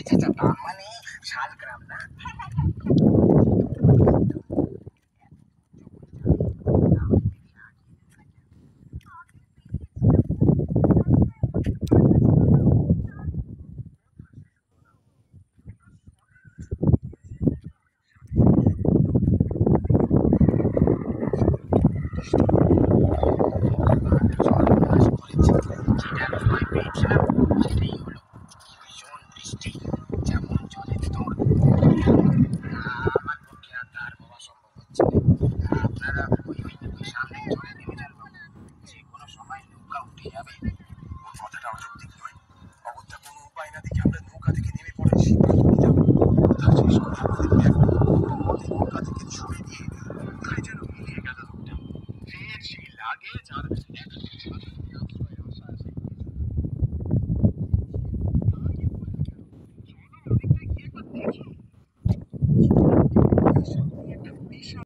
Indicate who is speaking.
Speaker 1: তার মানে শালগ্রাম না? যেটা ভয় পেয়েছিলাম সেটাই হলো, ভীষণ বৃষ্টি।